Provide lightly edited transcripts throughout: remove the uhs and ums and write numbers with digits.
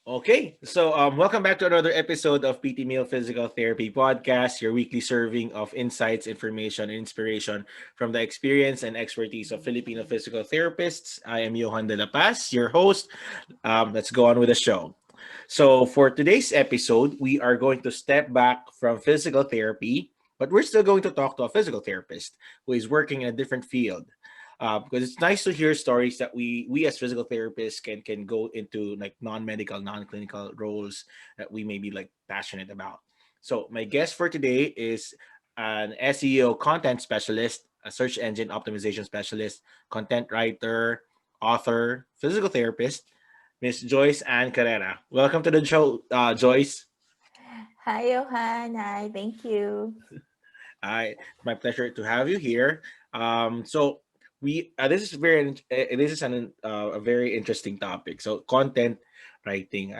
Okay, so welcome back to another episode of PT Meal Physical Therapy Podcast, your weekly serving of insights, information, and inspiration from the experience and expertise of Filipino physical therapists. I am Johan de la Paz, your host. Let's go on with the show. So, for today's episode, we are going to step back from physical therapy, but we're still going to talk to a physical therapist who is working in a different field. Because it's nice to hear stories that we as physical therapists can go into like non-medical, non-clinical roles that we may be like passionate about. So my guest for today is an SEO content specialist, a search engine optimization specialist, content writer, author, physical therapist, Miss Joice Carrera. Welcome to the show, Joyce. Hi, Johan. Hi, thank you. It's my pleasure to have you here. So we this is a very interesting topic. So content writing.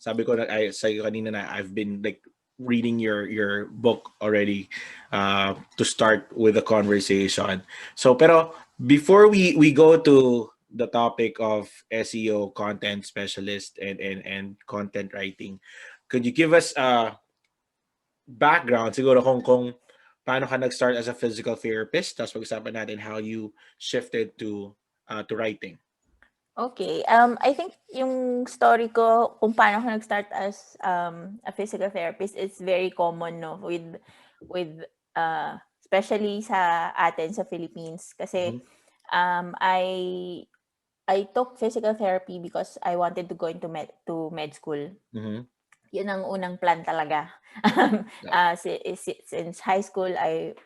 Sabi ko na sa kanina na I've been like reading your book already to start with the conversation. So pero before we go to the topic of SEO content specialist and content writing, could you give us background siguro kung paano ka nag-start as a physical therapist, tapos pag-usapan natin how you shifted to writing. Okay, I think yung story ko kung paano ako nag-start as a physical therapist is very common, no, with especially sa atin sa Philippines kasi Mhm. I took physical therapy because I wanted to go into med school. Mhm. Yun ang unang plan talaga. Yeah. Since high school, ay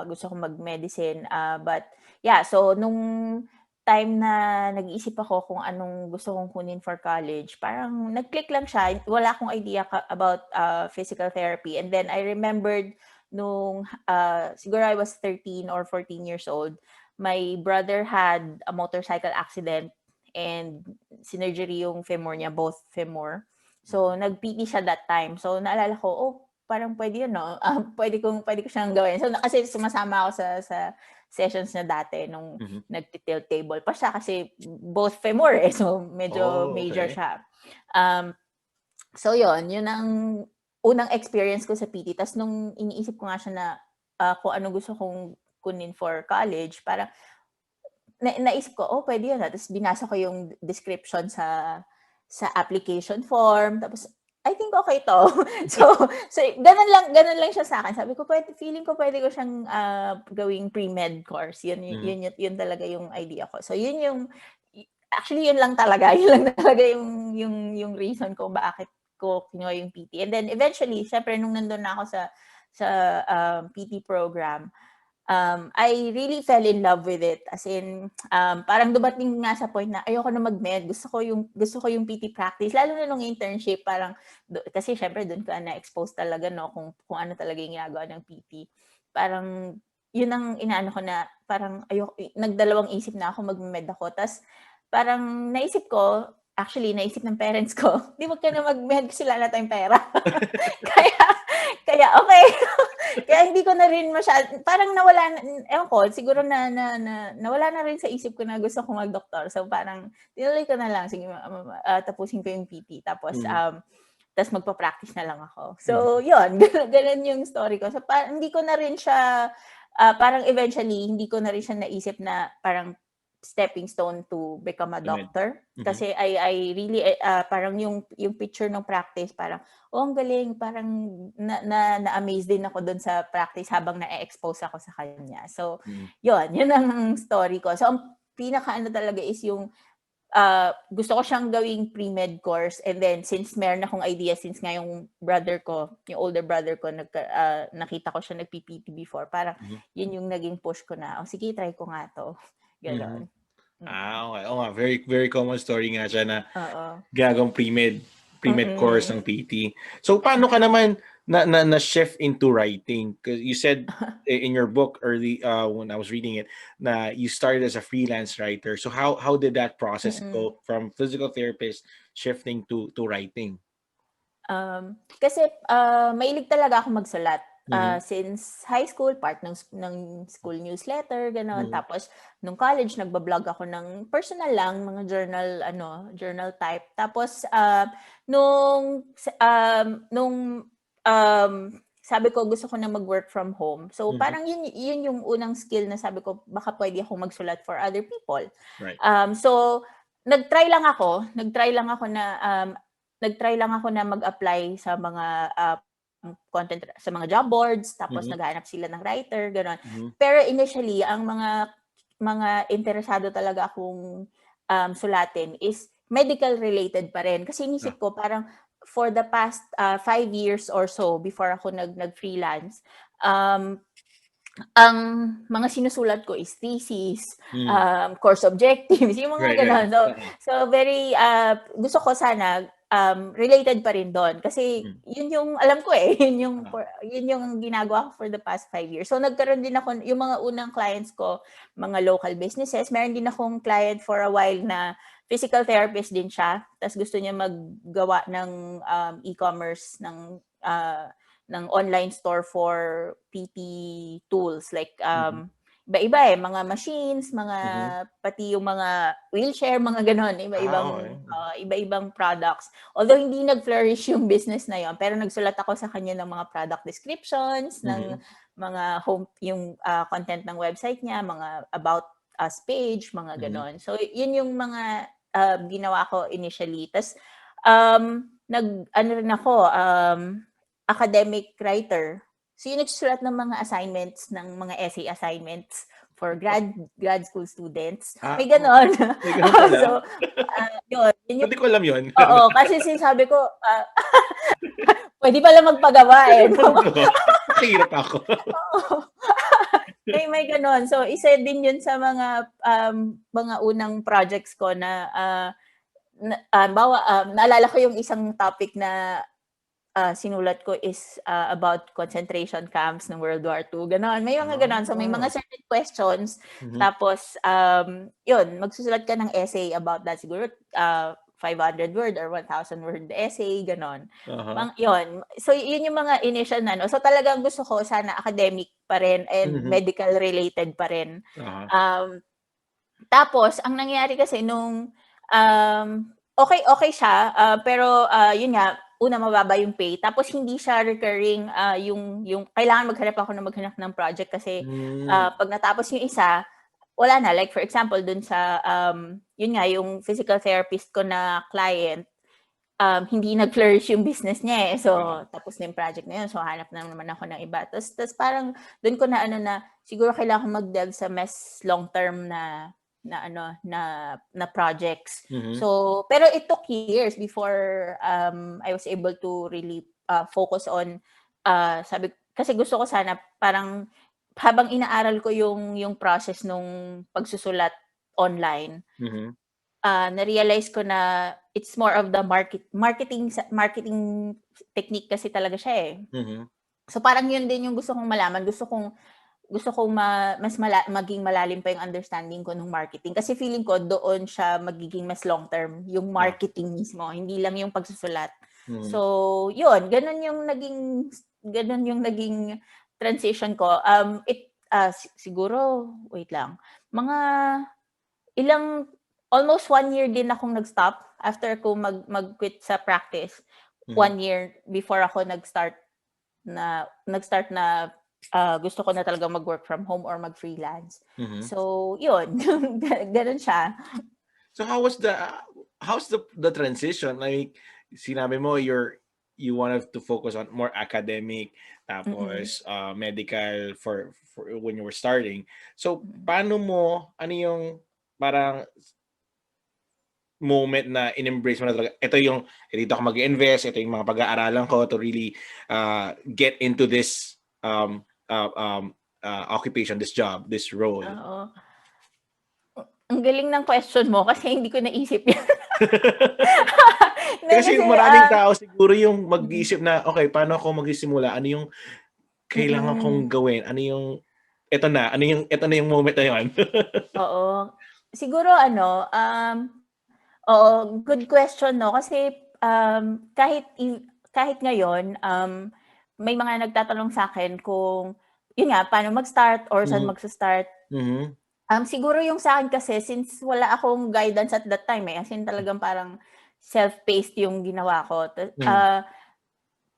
gusto kong mag-medicine. But yeah, so nung time na nag-iisip ako kung anong gusto kong kunin for college, parang nag-click lang siya. Wala akong idea about physical therapy. And then I remembered nung siguro I was 13 or 14 years old, my brother had a motorcycle accident and sinurgery yung femur niya, both femur. So, nag-PT siya that time. So, naalala ko, oh, parang pwede yun, no? Pwede ko siyang gawin. So, kasi sumasama ako sa sessions niya dati nung Mhm. nagti-tilt table pa siya kasi both femur eh. So, medyo Oh, major okay. siya. Um, so, yun ang unang experience ko sa PT. Tapos, nung iniisip ko nga siya na kung ano gusto kong kunin for college, parang naisip ko, oh, pwede yun. Tapos binasa ko yung description sa application form. Tapos, I think okay to. so, so ganun lang siya sa akin. Sabi ko, feeling ko pwede ko siyang gawing pre-med course. Mhm. Yun talaga yung idea ko. So, actually, yun lang talaga. Yun lang talaga yung reason ko bakit ko kinuha yung PT. And then, eventually, syempre, nung nandun na ako sa PT program, I really fell in love with it. As in, parang dumating nga sa point na ayoko na mag-med. Gusto ko yung PT practice. Lalo na nung internship, parang, kasi syempre doon ka na-expose talaga, no, kung ano talaga yung ginagawa ng PT. Parang, yun ang inaano ko na, parang nagdalawang isip na ako, mag-med ako. Tapos, parang naisip ng parents ko, di wag ka na mag-med kasi wala na tayong pera. kaya, kaya okay. Kaya hindi ko na rin parang nawala na, ewan ko, siguro nawala na rin sa isip ko na gusto kong mag-doktor. So parang, tinuloy ko na lang, sige, tapusin ko yung PT. Mhm. Tapos magpa-practice na lang ako. So, Mhm. yun, ganun yung story ko. So, hindi ko na rin siya, parang eventually, hindi ko na rin siya naisip na parang stepping stone to become a To med. doctor. Mhm. Kasi I really, parang yung picture ng practice, parang, oh, ang galing, parang na-amaze din ako doon sa practice habang na-expose ako sa kanya. So, Mhm. yun ang story ko. So, ang pinaka-ano talaga is yung gusto ko siyang gawing pre-med course, and then since meron akong idea, since nga yung brother ko, yung older brother ko, nakita ko siya nag-PPT before, parang Mhm. yun yung naging push ko na, oh, sige, try ko nga to. Mhm. Ganon. Mm. Okay. Oo nga, very very common story nga siya na Oo. ginagawang pre-med course Mm-mm. ng PT. So paano ka naman na shift into writing? Because you said in your book early when I was reading it na you started as a freelance writer. So how did that process Mm-mm. go from physical therapist shifting to writing? Kasi mahilig talaga ako magsulat. Mhm. since high school, part ng school newsletter, gano'n. Mhm. Tapos, nung college, nagbablog ako ng personal lang, mga journal type. Tapos, nung sabi ko, gusto ko na mag-work from home. So, Mhm. parang yun yung unang skill na sabi ko, baka pwede akong magsulat for other people. Right. So, nagtry lang ako na mag-apply sa mga content sa mga job boards, tapos Mhm. naghahanap sila ng writer, gano'n. Mhm. Pero initially, ang mga interesado talaga akong sulatin is medical related pa rin. Kasi Ah. inisip ko parang for the past 5 years or so before ako nag-freelance, um, ang mga sinusulat ko is thesis, Mm. course objectives, yung mga Right, right. gano'n. So, Oo. so very, gusto ko sana related pa rin doon. Kasi Mm. yun yung alam ko eh, Oo. yun yung ginagawa ko for the past 5 years. So, nagkaroon din ako, yung mga unang clients ko, mga local businesses. Meron din akong client for a while na physical therapist din siya. Tapos gusto niya maggawa ng e-commerce ng online store for PT tools like Mhm. iba-iba mga machines, Mhm. pati yung mga wheelchair, mga ganon, Okey. iba-ibang products. Although hindi nag-flourish yung business na yon, pero nagsulat ako sa kanya ng mga product descriptions, ng Mhm. mga yung content ng website niya, mga about us page, mga Mhm. ganon. So yun yung mga ginawa ko initially. Tas nag-ano rin ako, academic writer. So, yung nagsusulat ng mga assignments, ng mga essay assignments for grad school students. May Oo. ganon. May gano'n pala? So, yun yung, Hindi ko alam 'yun. oo, kasi sinasabi ko, pwede pala magpagawa eh, no? Magagawa. Mahirap ako. Oo. May ganon. So, isa din yun sa mga unang projects ko na, naalala ko yung isang topic na sinulat ko is about concentration camps ng World War II, gano'n. May mga gano'n. So, may mga Ah. certain questions. Mhm. Tapos, yun, magsusulat ka ng essay about that. Siguro 500 word or 1,000 word essay, gano'n. Uh-huh. Yun. So, yun yung mga initial na, no? So, talagang gusto ko sana academic pa rin and Mhm. medical related pa rin. Uh-huh. Um, Tapos ang nangyari kasi okay siya, pero, yun nga, una mababa yung pay tapos hindi siya recurring, yung kailangan maghanap ng project kasi, Hmm. 'pag natapos yung isa, wala na. Like for example dun sa, yun nga yung physical therapist ko na client, hindi nag-flourish yung business niya, eh. Oo. So, tapos na yung project na yun. So, hanap na naman ako ng iba. Tas parang dun ko na ano na siguro kailangan ko mag-delve sa mas long term na projects. Mhm. So, pero it took years before I was able to really focus on sabi kasi gusto ko sana parang habang inaaral ko yung process nung pagsusulat online, Mhm. na-realize ko na it's more of the marketing technique kasi talaga siya, eh. Mhm. So, parang yun din yung gusto kong malaman. Gusto kong maging malalim pa yung understanding ko ng marketing. Kasi feeling ko doon siya magiging mas long term, yung Ah. marketing mismo, hindi lang yung pagsusulat. Mhm. So, yun, ganun yung naging transition ko. Siguro, wait lang, mga ilang almost 1 year din akong nag-stop after ko mag-quit sa practice. Mhm. 1 year before ako nag-start na gusto ko na talagang mag-work from home or mag-freelance. Mhm. So, yun, gano'n siya. So how's the transition? Like sinabi mo you wanted to focus on more academic Mm. tapos medical for when you were starting. So Mm. paano mo ano yung parang moment na in-embrace mo na talaga ito yung dito ako mag-invest, ito yung mga pag-aaralan ko to really get into this occupation, this job, this role. Oo. Ang galing ng question mo kasi hindi ko naisip 'yan. Hindi Kasi kasi, maraming tao siguro yung mm, mag-iisip na, "Okey, paano ako magsisimula? Ano yung kailangan mm, kong gawin? Ano yung eto na yung moment na yun." oo. Siguro oo, good question 'no, kasi, kahit ngayon, may mga nagtatanong sa akin kung, yun nga, paano mag-start or saan Mhm. magsa-start. Mhm. Siguro yung sa akin kasi since wala akong guidance at that time, as in talagang parang self-paced yung ginawa ko. Mhm.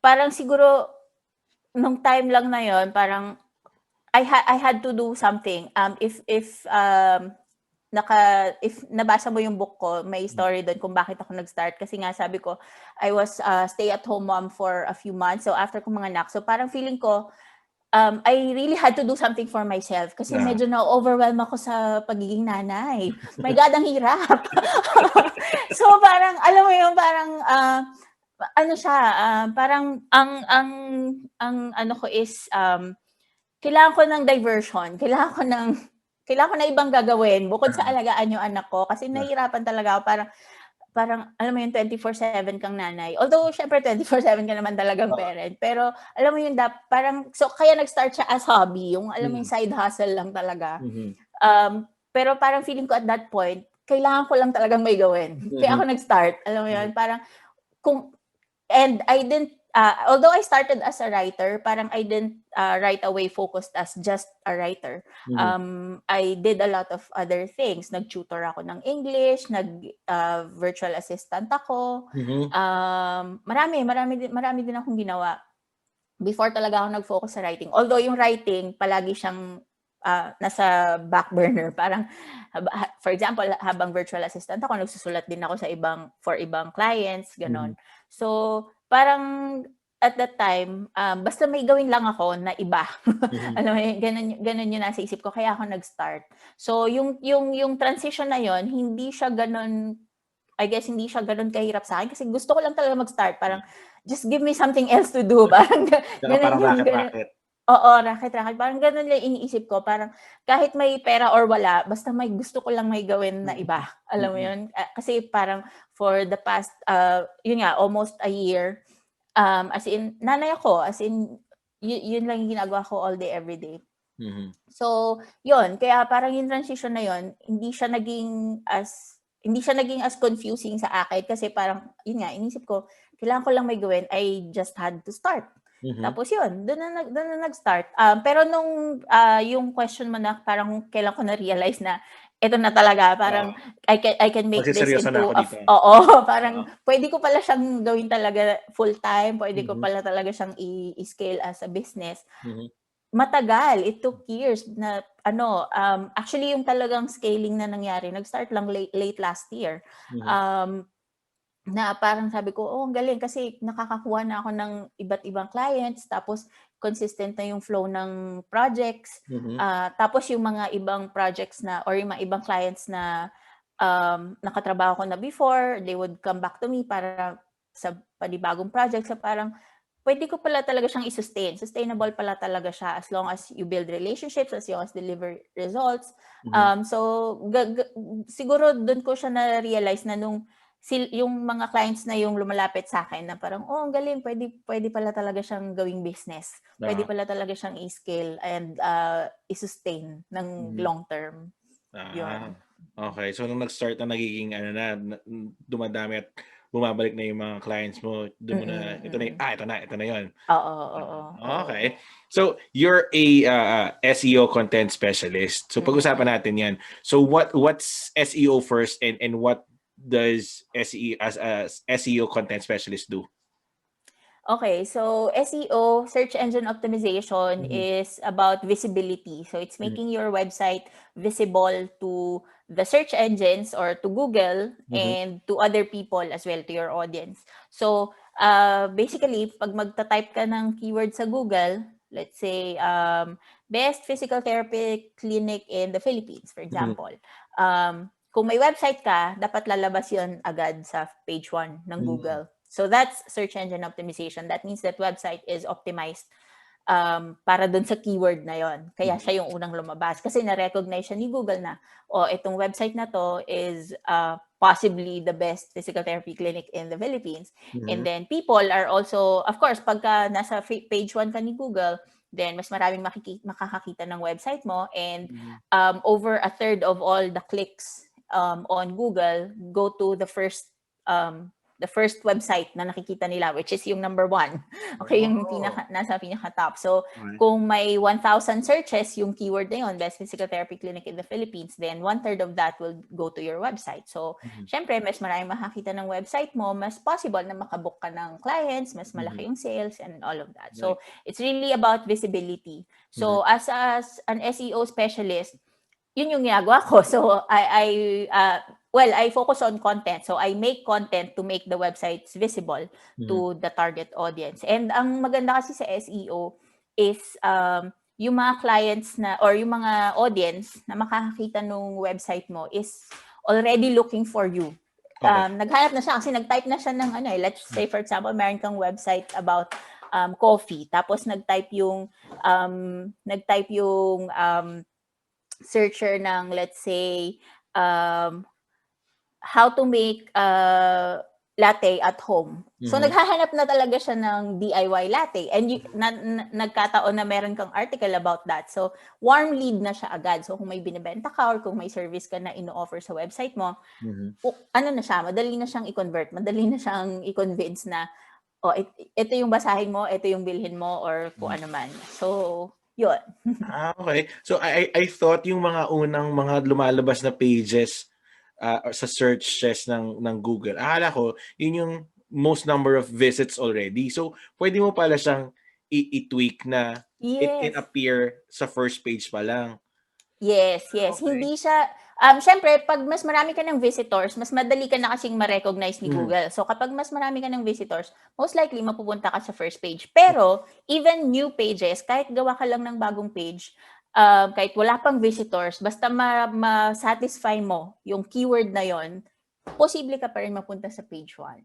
Parang siguro nung time lang na yon parang I had to do something. If nabasa mo yung book ko, may story doon kung bakit ako nag-start. Kasi nga sabi ko, I was stay-at-home mom for a few months. So after ko manganak, so parang feeling ko, I really had to do something for myself kasi Ah. medyo na-overwhelm ako sa pagiging nanay. My God, ang hirap. So parang, alam mo yun, parang, ano siya, parang ang ano ko is, kailangan ko ng diversion, kailangan ko na ibang gagawin bukod sa alagaan yung anak ko kasi Ah. nahihirapan talaga ako, parang alam mo yun 24/7 kang nanay. Although syempre 24/7 ka naman talagang Oo. parent, pero alam mo yun parang so kaya nag-start siya as hobby, yung alam mo yung Mm. side hustle lang talaga. Mhm. Pero parang feeling ko at that point, kailangan ko lang talagang may gawin. Kaya Mhm. ako nag-start, alam mo Mhm. yun, parang kung and I didn't, although I started as a writer, parang I didn't right away focused as just a writer. Mhm. I did a lot of other things. Nag-tutor ako ng English, virtual assistant ako. Mhm. Marami din akong ginawa before talaga ako nag-focus sa writing. Although yung writing, palagi siyang nasa back burner. Parang, for example, habang virtual assistant ako, nagsusulat din ako for ibang clients, Mhm. ganon. So, parang at that time, basta may gawin lang ako na iba. Mhm. Alam mo, ganun yung nasa isip ko. Kaya ako nag-start. So, yung transition na yon hindi siya ganun, I guess hindi siya gano'n kahirap sa akin kasi gusto ko lang talaga mag-start. Parang, just give me something else to do. Parang Tsaka gano'n parang yung gano'n. raket-raket. Oo, raket-raket. Parang gano'n lang iniisip ko. Parang kahit may pera or wala, basta may gusto ko lang may gawin na iba. Alam mo Mm. yun? Kasi parang for the past, yun nga, almost a year, as in, nanay ako. As in, yun lang yung ginagawa ko all day, every day. Mhm. So, yun, kaya parang yung transition na yun, hindi siya naging as confusing sa akin kasi parang, yun nga, inisip ko, kailangan ko lang may gawin, I just had to start. Mhm. Tapos yun, doon na nag-start. Pero nung yung question mo na parang kailan ko na-realize na ito na talaga, parang Oo. I can make this Magseseryoso na into ako dito. oo, Oo. parang pwede ko pala siyang gawin talaga full time, pwede ko Mhm. pala talaga siyang i-scale as a business. Mhm. Matagal, it took years na ano, actually yung talagang scaling na nangyari nag-start lang late last year. Mhm. Um, na parang sabi ko, "Oh, ang galing kasi nakakakuha na ako ng iba't ibang clients tapos consistent na yung flow ng projects." Mhm. Tapos yung mga ibang projects na or yung mga ibang clients na, nakatrabaho ko na before, they would come back to me para sa panibagong project. So parang puwede ko pala talaga siyang i-sustain. Sustainable pala talaga siya as long as you build relationships, as long as deliver results. Mhm. So siguro dun ko siya na-realize na nung yung mga clients na yung lumalapit sa akin na parang, "Oh, ang galing, puwede pala talaga siyang gawing business. Puwede Oo. pala talaga siyang i-scale and, i-sustain ng Mhm. long term." Ah, Yun. okey. So nung nag-start na nagiging ano dumadami at bumabalik na yung mga clients mo, dun mo na ito na Mm. ito na yun. Oo, oo, oo. Okay. So you're a, SEO content specialist. So pag-usapan Mm. natin 'yan. So what's SEO first and what does SEO content specialist do? Okay, so SEO, search engine optimization, Mhm. is about visibility. So it's Mhm. making your website visible to the search engines or to Google Mhm. and to other people as well, to your audience. So basically, pag magta-type ka ng keyword sa Google, let's say best physical therapy clinic in the Philippines, for Mhm. example. Kung may website ka, dapat lalabas yon agad sa page 1 ng Mhm. Google. So that's search engine optimization. That means that website is optimized para dun sa keyword na yon. Kaya Mhm. siya yung unang lumabas. Kasi na-recognize siya ni Google na, itong website na to is possibly the best physical therapy clinic in the Philippines. And Mhm. then people are also, of course, pagka nasa page 1 ka ni Google, then mas maraming makakakita ng website mo. And Mhm. over a third of all the clicks on Google go to the first the first website na nakikita nila, which is yung number 1. Okay, yung nasa pinaka-top. So, kung may 1,000 searches, yung keyword na yun, best physical therapy clinic in the Philippines, then 1/3 of that will go to your website. So, syempre, mas maraming makakita ng website mo, mas possible na makabook ka ng clients, mas malaki yung sales, and all of that. So, it's really about visibility. So, as an SEO specialist, yun yung ginagawa ko. So, I focus on content. So, I make content to make the websites visible to the target audience. And ang maganda kasi sa SEO is yung mga clients na or yung mga audience na makakakita nung website mo is already looking for you. Naghanap na siya kasi nag-type na siya ng let's say for example, meron kang website about coffee. Tapos nag-type yung searcher ng let's say how to make latte at home. So naghahanap na talaga siya ng DIY latte and nagkataon na meron kang article about that. So warm lead na siya agad. So kung may binebenta ka or kung may service ka na ino-offer sa website mo, na siya, madali na siyang i-convert, madali na siyang i-convince na ito yung basahin mo, ito yung bilhin mo or kung ano man. So yun. Okay. So I thought yung mga unang mga lumalabas na pages sa searches ng Google, akala ko yun yung most number of visits already. So pwede mo pala siyang i-tweak na it can appear sa first page pa lang. Yes. Hindi siya syempre pag mas marami ka ng visitors, mas madali ka na kasing ma-recognize ni Google. So kapag mas marami ka ng visitors, most likely mapupunta ka sa first page. Pero even new pages, kahit gawa ka lang ng bagong page, kahit wala pang visitors, basta ma-satisfy mo yung keyword na yon, posible ka pa rin mapunta sa page 1.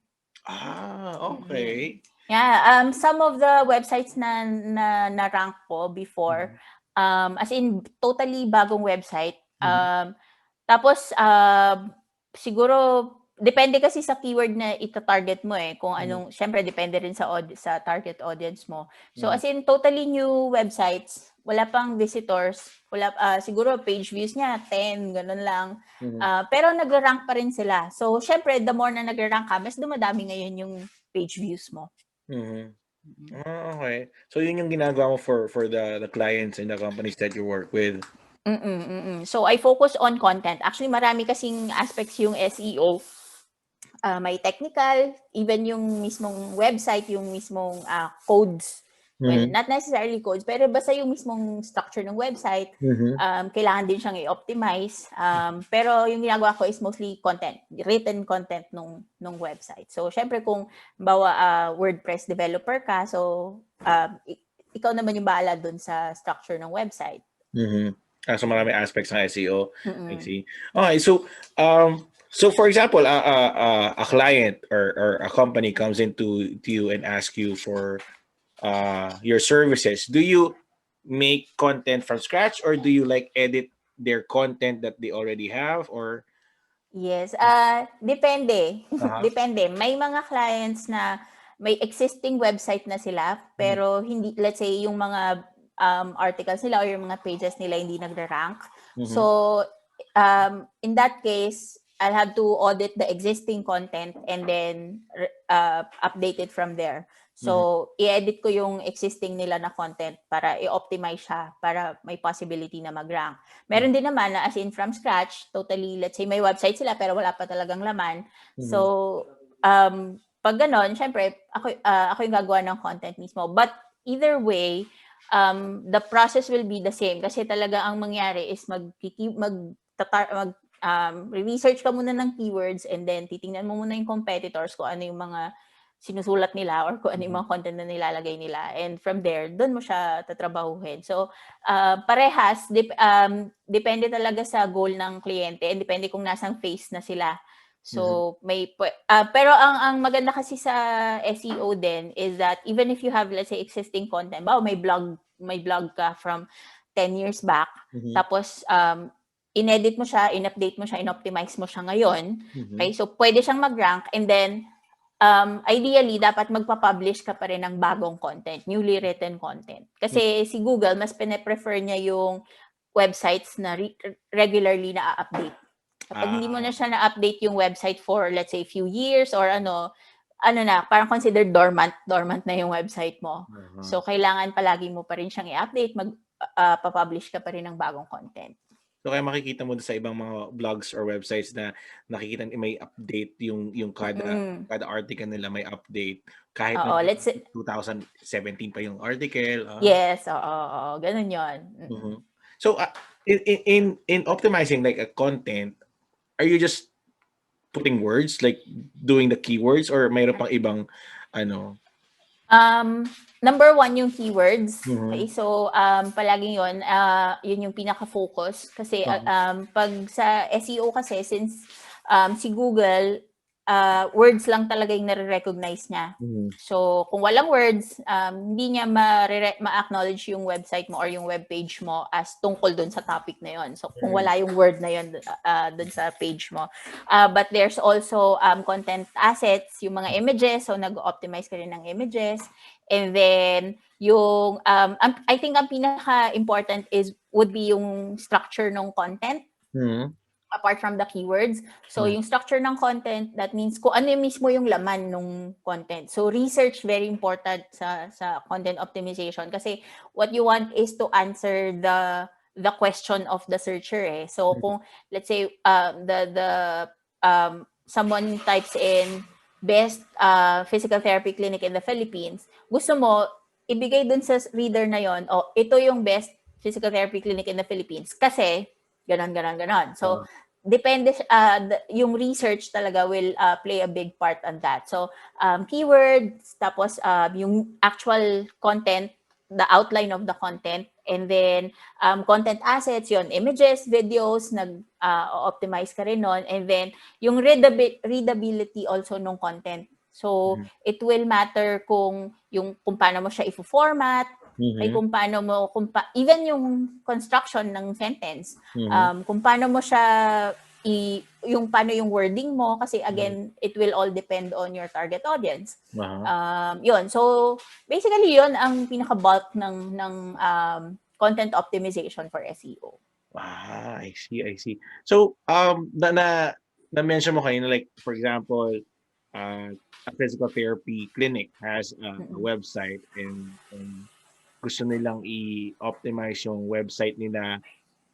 Okay. Yeah, some of the websites na rank ko before, as in totally bagong website. Tapos siguro depende kasi sa keyword na ita-target mo kung anong syempre depende rin sa target audience mo. So as in totally new websites, wala pang visitors, wala siguro page views niya 10 ganun lang. Pero nag-rank pa rin sila. So syempre the more na nag-rank ka, mas dumadami ngayon yung page views mo. Okay. So yun yung ginagawa mo for the clients and the companies that you work with. So I focus on content. Actually, marami kasing aspects yung SEO. May technical, even yung mismong website, yung mismong codes. Well, not necessarily codes, pero basta yung mismong structure ng website, kailangan din siyang i-optimize. Pero yung ginagawa ko is mostly content, written content nung website. So, syempre kung bawa WordPress developer ka, so ikaw naman yung bahala dun sa structure ng website. So marami aspects ng SEO. I see. Okay, so for example, a client or a company comes into you and asks you for your services. Do you make content from scratch or do you like edit their content that they already have or? Yes, depende. Depende. May mga clients na may existing website na sila pero hindi, let's say yung mga articles nila or yung mga pages nila hindi nagra-rank. So in that case, I'll have to audit the existing content and then update it from there. So i-edit ko yung existing nila na content para i-optimize siya para may possibility na mag-rank. Meron din naman na as in from scratch, totally, let's say may website sila pero wala pa talagang laman. So pag ganon, syempre ako yung gagawa ng content mismo. But either way, the process will be the same kasi talaga ang mangyari is research ka muna ng keywords and then titingnan mo muna yung competitors kung ano yung mga sinusulat nila or kung ano yung mga content na nilalagay nila. And from there, doon mo siya tatrabahuhin. So, parehas, depende talaga sa goal ng kliyente and depende kung nasang phase na sila. So, pero ang maganda kasi sa SEO din is that even if you have, let's say, existing content, may blog ka from 10 years back, tapos in-edit mo siya, in-update mo siya, in-optimize mo siya ngayon. Okay? So, pwede siyang mag-rank and then ideally, dapat magpa-publish ka pa rin ng bagong content, newly written content. Kasi si Google, mas pine-prefer niya yung websites na regularly na-update. Kapag hindi mo na Ah, siya na-update yung website for, let's say, few years or ano na, parang considered dormant na yung website mo. uh-huh. So, kailangan palagi mo pa rin siyang i-update, pa-publish ka pa rin ng bagong content. So kaya makikita mo sa ibang mga blogs or websites na nakikita may update yung kada Mm. kada article nila may update kahit na Oo, let's say, 2017 pa yung article. yes, oo, ganun yun. Mhm. So in optimizing like a content, are you just putting words like doing the keywords or mayroon pang ibang ano? Number one yung keywords. Okay, Mhm. so palagi yun yung pinaka-focus kasi Uh-huh. pag sa SEO kasi since si Google words lang talaga yung nare-recognize niya. Mhm. So kung walang words, hindi niya ma-acknowledge yung website mo or yung web page mo as tungkol dun sa topic na yon. So kung Mm. wala yung word na yon dun sa page mo. But there's also content assets, yung mga images. So nag-optimize ka rin ng images. And then yung I think ang pinaka-important would be yung structure ng content Mhm. apart from the keywords. So Mhm. yung structure ng content, that means kung ano mismo yung laman ng content. So research very important sa content optimization kasi what you want is to answer the question of the searcher eh. So kung let's say the someone types in best physical therapy clinic in the Philippines, gusto mo ibigay dun sa reader na yon, ito yung best physical therapy clinic in the Philippines kasi ganon. So Uh, depende yung research talaga will play a big part on that. So keywords, tapos yung actual content, the outline of the content, and then content assets, yon images, videos, nag-optimize ka rin nun, and then yung readability also nung content. So mhm. it will matter kung paano mo siya i-format, ay Mhm. kung paano mo even yung construction ng sentence, Mhm. kung paano mo siya yung paano yung wording mo kasi Mhm. again it will all depend on your target audience. Uh-huh. Yun, so basically yun ang pinaka bulk ng content optimization for SEO. I see, I see. So, na-mention mo kanina, like, for example, a physical therapy clinic has a Mm-mm. website and gusto nilang i-optimize yung website nila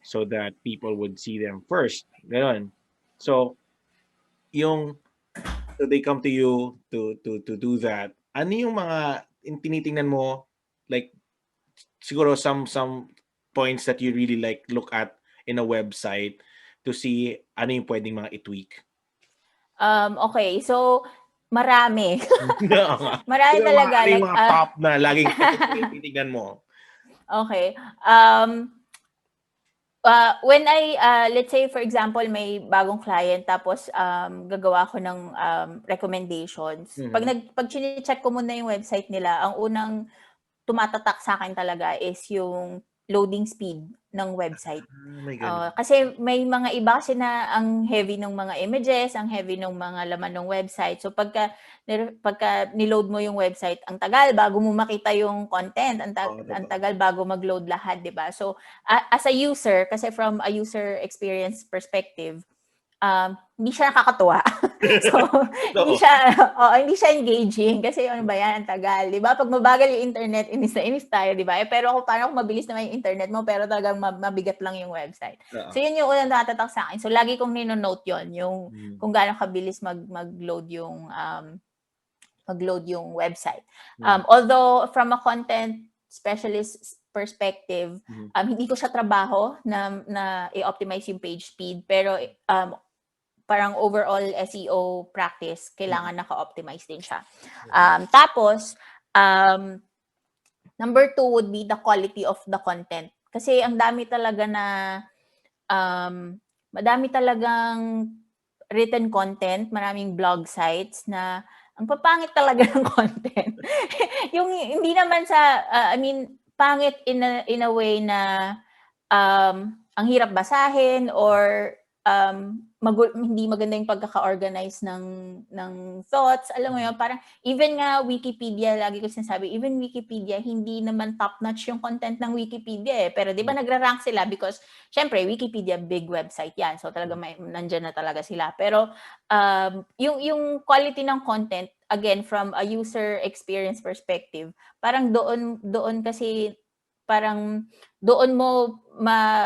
so that people would see them first. Ganon. So, yung so they come to you to do that. Ano yung mga tinitingnan mo, like siguro some points that you really like look at in a website to see ano yung pwedeng mga i-tweak. Okay, so marami. Oo nga. Marami Siguro mga talaga ano yung like mga top na laging ito yung titignan mo? okay. When let's say for example, may bagong client tapos gagawa ko ng recommendations. Mhm. Pag chine-check ko muna yung website nila, ang unang tumatatak sa akin talaga is yung loading speed ng website. May ganun. Kasi may mga iba kasi na ang heavy ng mga images, ang heavy ng mga laman ng website. So pagka niload mo yung website, ang tagal bago mo makita yung content, Oo, ang totoo. tagal bago mag-load lahat, 'di ba? So as a user, kasi from a user experience perspective, hindi siya nakakatuwa. So, Totoo. hindi siya engaging kasi ano ba yan, ang tagal, 'di ba? Pag mabagal yung internet, inis na inis tayo, 'di ba? Pero paano kung mabilis naman yung internet mo pero talagang mabigat lang yung website. So, Oo. yun yung unang nakatatak sa akin. So, lagi kong nino-note yun, yung Mm. kung gaano kabilis mag-load yung website. Mhm. Although from a content specialist perspective, Mhm. hindi ko siya trabaho na i-optimize yung page speed, pero parang overall SEO practice, Mhm. kailangan naka-optimize din siya. Mhm. Tapos, number 2 would be the quality of the content. Kasi ang dami talaga madami talagang written content, maraming blog sites na ang papangit talaga ng content. Yung hindi naman I mean, pangit in a way na ang hirap basahin or hindi maganda yung pagkaka-organize ng thoughts. Alam mo yun, parang even nga Wikipedia, lagi ko sinasabi, even Wikipedia, hindi naman top-notch yung content ng Wikipedia eh. Pero di ba nagra-rank sila because, syempre, Wikipedia, big website yan. So talaga nandyan na talaga sila. Pero yung quality ng content, again, from a user experience perspective, parang doon kasi parang doon mo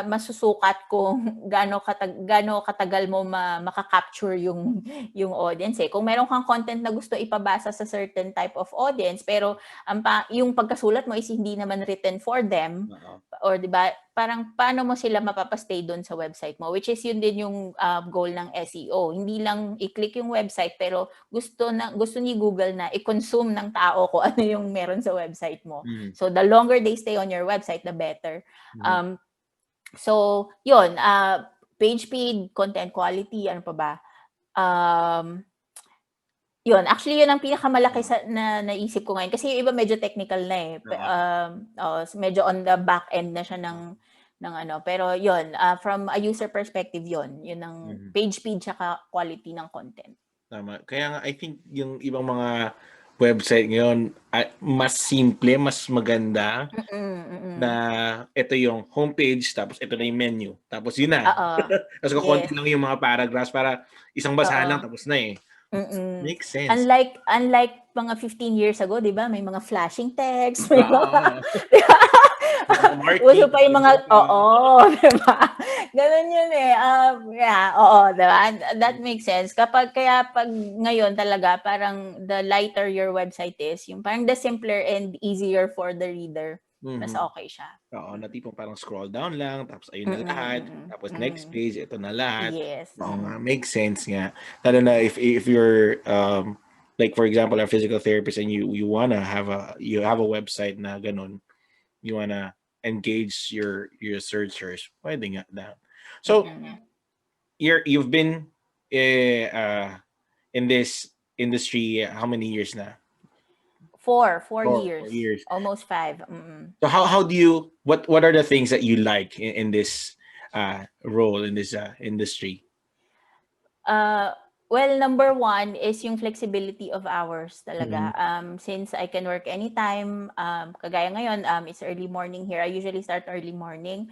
masusukat kung gaano katagal mo maka-capture yung audience eh. Kung meron kang content na gusto ipabasa sa certain type of audience pero yung pagkasulat mo is hindi naman written for them or 'di ba? Parang paano mo sila mapapastay doon sa website mo, which is yun din yung goal ng SEO. Hindi lang i-click yung website pero gusto ni Google na i-consume ng tao ko ano yung meron sa website mo. So the longer they stay on your website, the better. So, yun, page speed, content quality, ano pa ba? Yun, actually yun ang pinakamalaki na naisip ko ngayon kasi yung iba medyo technical na eh. Medyo on the back end na siya ng ano, pero yun, from a user perspective yun ang page speed tsaka quality ng content. Tama. Kaya nga I think yung ibang mga website ngayon mas simple, mas maganda na ito yung homepage tapos ito na yung menu. Tapos yun na. Tapos kukunti lang yung mga paragraphs para isang basahan lang tapos na eh. Makes sense. Unlike mga 15 years ago, 'di ba? May mga flashing text, may mga uso pa yung mga 'di ba? Ganun yun eh. Yeah, 'di ba? That makes sense. Kaya pag ngayon talaga parang the lighter your website is, yung parang the simpler and easier for the reader. Mas okay siya. Oo, na tipong parang scroll down lang, tapos ayun na lahat. Tapos next page, ito na lahat. Yes. Oo nga, makes sense nga. Lalo na if you're like for example, a physical therapist and you wanna have a website na ganun, you wanna engage your searchers, pwede nga na. So, you've been in this industry how many years na? 4 4 years. years. Almost 5. So how do you what are the things that you like in this role in this industry? Well, number 1 is yung flexibility of hours talaga. Since I can work anytime, kagaya ngayon, it's early morning here. I usually start early morning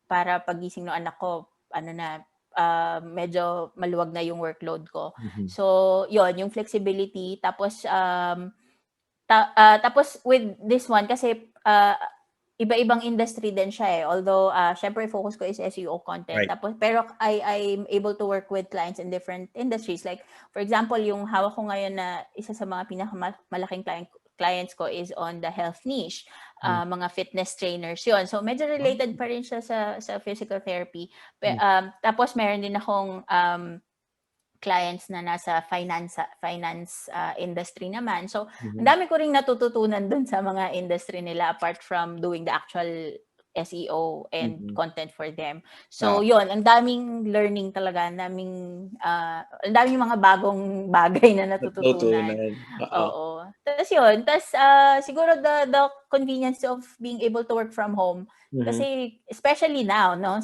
para pagising ng anak ko, medyo maluwag na yung workload ko. So, yon yung flexibility. Tapos, tapos with this one, kasi iba-ibang industry din siya eh. Although, syempre focus ko is SEO content. Right. Tapos, pero I'm able to work with clients in different industries. Like, for example, yung hawak ko ngayon na isa sa mga pinakamalaking clients ko is on the health niche. Mga fitness trainers yun. So, medyo related pa rin siya sa physical therapy. Tapos, meron din akong clients na nasa finance industry naman. So, ang dami ko ring natututunan dun sa mga industry nila apart from doing the actual SEO and content for them. So, yun, ang daming learning talaga, ang daming mga bagong bagay na natututunan. Oo. Tapos yun, siguro the convenience of being able to work from home. Kasi, especially now na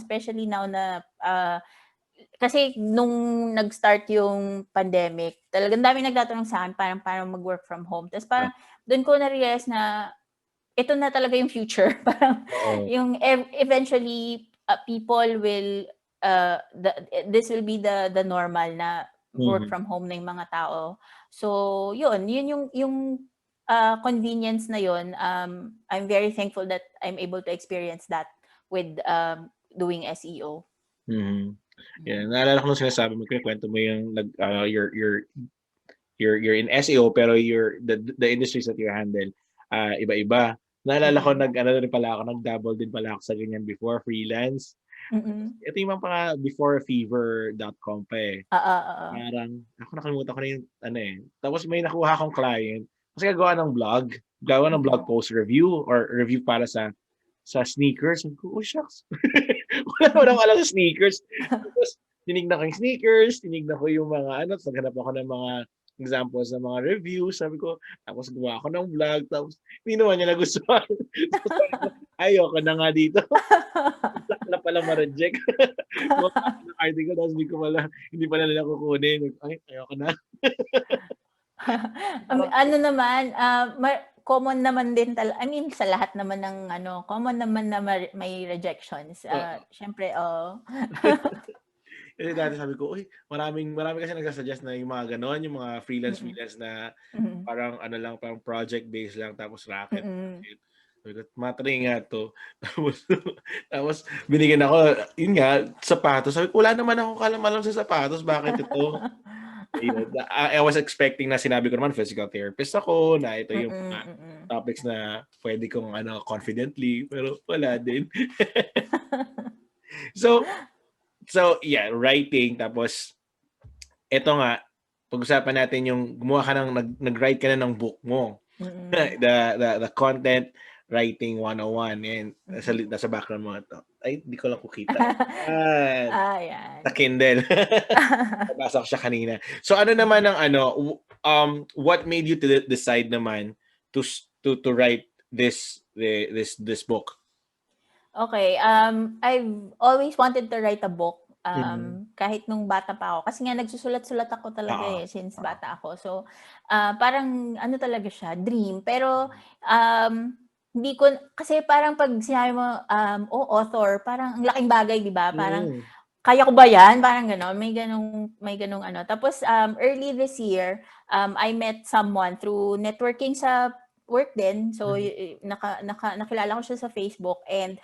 kasi nung nag-start yung pandemic, talagang dami nagtatanong sa akin parang mag-work from home. Tapos parang doon ko na-realize na ito na talaga yung future. Parang yung eventually people will this will be the normal na work from home na yung mga tao. So yun yung convenience na yun. I'm very thankful that I'm able to experience that with doing SEO. Yeah, naalala ko nung sinasabi mo, kwento mo yung you're in SEO pero the industries that you handle iba-iba. Naalala ko nag-double din pala ako sa ganyan before freelance. Ito yung mga beforefever.com pa eh. Parang ako nakalimutan ko na yung Tapos may nakuha akong client kasi gagawa ng blog post review para sa sneakers. Oh shucks. Wala alam sa sneakers. Tapos tinignan ko yung sneakers, tinignan ko yung mga naghanap ako ng mga examples ng mga reviews. Sabi ko, tapos gumawa ako ng vlog, tapos hindi naman niya nagustuhan. Tapos sabi ko, ayoko na nga dito. pala ma-reject. Gumawa ako ng article tapos hindi pala nila kukunin. Ay, ayoko na. Parang, Ano naman, common naman din I mean, sa lahat naman ng common naman na may rejections. Siyempre, kasi dati sabi ko, uy, marami kasi nagsasuggest na yung mga ganon, yung mga Mm. freelance na Mm. parang ano lang, parang project based lang, tapos racket. Mm. Sabi ko, matry nga to. Tapos binigyan ako, yun nga, sapatos. Sabi ko, wala naman ako kalam-alam sa sapatos, bakit ito? Ayun. I was expecting na sinabi ko naman, physical therapist ako, na ito Mm. yung mga Mm. topics na pwede kong confidently, pero wala din. So, yeah, writing, tapos eto nga, pag-usapan natin yung gumawa ka nag-write ka na ng book mo. Mm. The content writing 101 and Mm. nasa background mo ito. Ay, di ko lang kukita. Yan. Ayan. Sa Kindle. Nabasa ko siya kanina. So ano naman ang what made you to decide naman to write this book? Okay, I've always wanted to write a book, Mm. kahit nung bata pa ako. Kasi nga nagsusulat-sulat ako talaga, Oo. since Oo. bata ako. So, parang ano talaga siya, dream. Pero, hindi ko kasi parang 'pag sinabi mo, author, parang ang laking bagay, 'di ba? Parang, Mm. "Kaya ko ba 'yan?" Parang gano'n. May gano'ng ano. Tapos, early this year, I met someone through networking sa work din. So, Mm. nakilala ko siya sa Facebook, and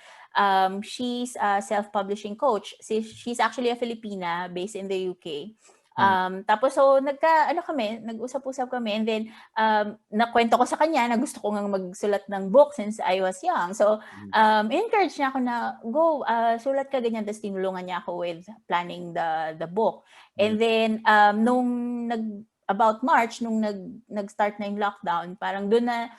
she's a self-publishing coach. She's actually a Filipina based in the UK. Mm. Tapos so nag-usap-usap kami, and then nakwento ko sa kanya na gusto ko ngang magsulat ng book since I was young. So encourage niya ako na go, sulat ka ganyan, tapos tinulungan niya ako with planning the book. Mm. And then about March nung nag-start na yung lockdown, parang doon na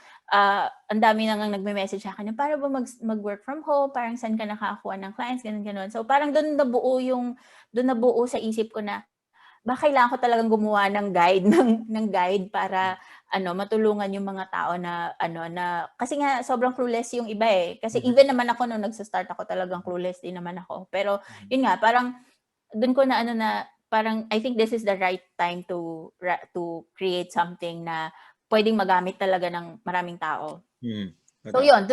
ang dami na ngang nagme-message sa akin na para ba mag-work from home, parang saan ka nakakakuha ng clients, ganun ganon. So parang doon nabuo sa isip ko na baka kailangan ko talagang gumawa ng guide ng guide para matulungan yung mga tao na kasi nga sobrang clueless yung iba eh. Kasi Mm. even naman ako nung nagsa-start ako, talagang clueless din naman ako. Pero yun nga, parang doon ko na parang I think this is the right time to create something na pwedeng magamit talaga ng maraming tao. Mm. So Totoo. yun,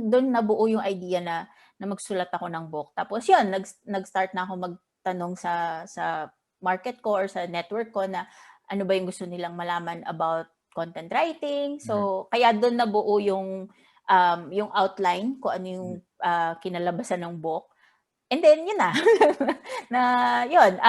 doon nabuo yung idea na magsulat ako ng book. Tapos yun, nag-start na ako magtanong sa market ko or sa network ko na ano ba yung gusto nilang malaman about content writing. Mm. So kaya doon nabuo yung outline ko ano yung kinalabasan ng book. And then yun na, na yun,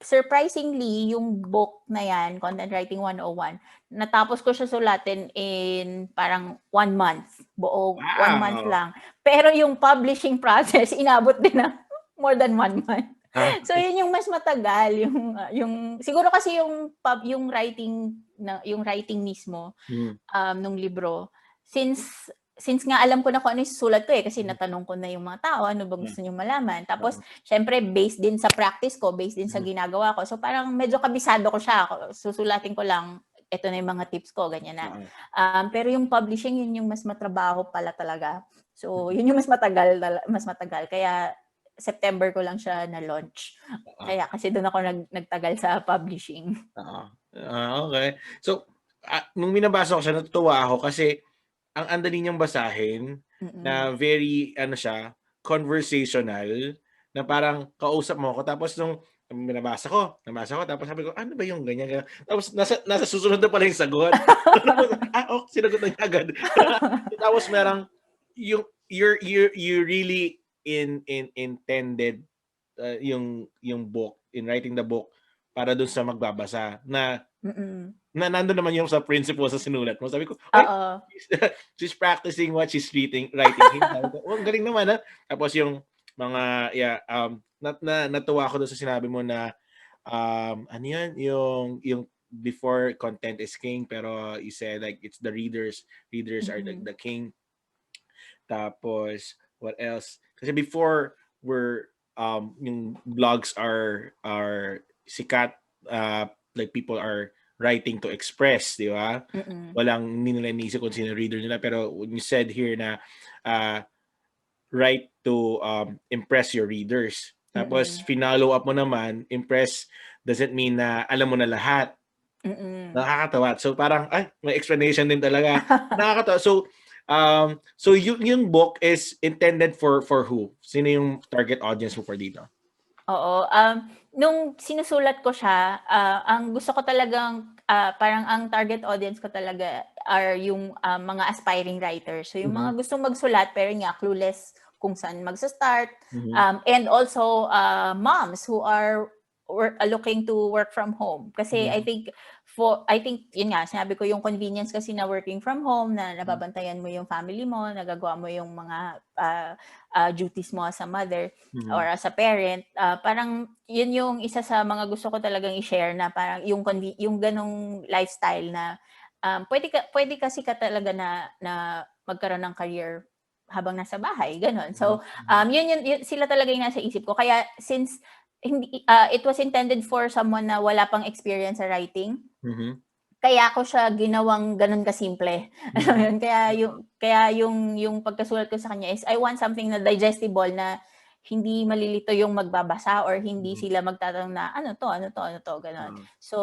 surprisingly yung book na yan, Content Writing 101, natapos ko siya sulatin in parang 1 month, buong 1 month Wow! lang. Pero yung publishing process, inabot din ng more than 1 month. Ah, So yun yung mas matagal, yung siguro kasi yung writing mismo mm. nung libro, since nga alam ko na kung ano yung susulat ko eh, kasi Mm. natanong ko na yung mga tao, ano bang Ah, gusto niyong malaman. Tapos, oo. syempre, based din sa practice ko, based din sa Mm. ginagawa ko. So, parang medyo kabisado ko siya. Susulatin ko lang, ito na yung mga tips ko, ganyan na. Oo. Pero yung publishing, yun yung mas matrabaho pala talaga. So, Mm. yun yung mas matagal. Kaya, September ko lang siya na-launch. Oo. Kaya, kasi doon ako nagtagal sa publishing. Oo. Okay. So, nung binabasa ko siya, natutuwa ako kasi ang dali niyang basahin, Mm-mm. na very siya, conversational, na parang kausap mo ako, tapos nung nabasa ko tapos sabi ko, "Ano ba yung ganyan, ganyan?" Tapos nasa susunod na pala yung sagot. Sinagot na niya agad. Tapos merong you really intended yung book, in writing the book para dun sa magbabasa na Mm-mm. nandun naman yung sa principle sa sinulat mo. Sabi ko, ay, Oo. she's practicing what she's writing here. Sabi ko, ang galing naman ha. Tapos yung mga, natuwa ako doon sa sinabi mo na, ano yan, yung before content is king, pero you said like it's the readers are Mm-mm. the king. Tapos, what else? Kasi before, yung blogs are sikat, like people are writing to express, di ba? Mm-mm. Hindi nila iniisip kung sino reader nila. Pero when you said here na, uh, write to impress your readers. Tapos, Mm. finalo up mo naman, impress doesn't mean na alam mo na lahat. Mm. Nakakatawa. So parang may explanation din talaga. Nakakatawa. So yung book is intended for who? Sino yung target audience mo for dito? Oo, nung sinusulat ko siya, ang gusto ko talagang, parang ang target audience ko talaga are yung, mga aspiring writers. So yung Mhm. mga gustong magsulat pero nga clueless kung saan magsa-start, Mhm. and also, moms who are looking to work from home. Kasi Mhm. I think yun nga, sinabi ko yung convenience kasi na working from home, na nababantayan mo yung family mo, nagagawa mo yung mga, duties mo as a mother or Mhm. as a parent, parang yun yung isa sa mga gusto ko talagang i-share, na parang yung ganong lifestyle na, pwede kasi ka talaga na magkaroon ng career habang nasa bahay, gano'n. Mhm. So, yun sila talaga yung nasa isip ko. Kaya since it was intended for someone na wala pang experience sa writing, Mhm. kaya ko siya ginawang gano'n kasimple. Alam mo Mhm. yun? Kaya yung pagkasulat ko sa kanya is I want something na digestible, na hindi malilito yung magbabasa or hindi Mhm. sila magtatanong na, "Ano 'to, ano 'to, ano 'to?" Gano'n. Oo. So,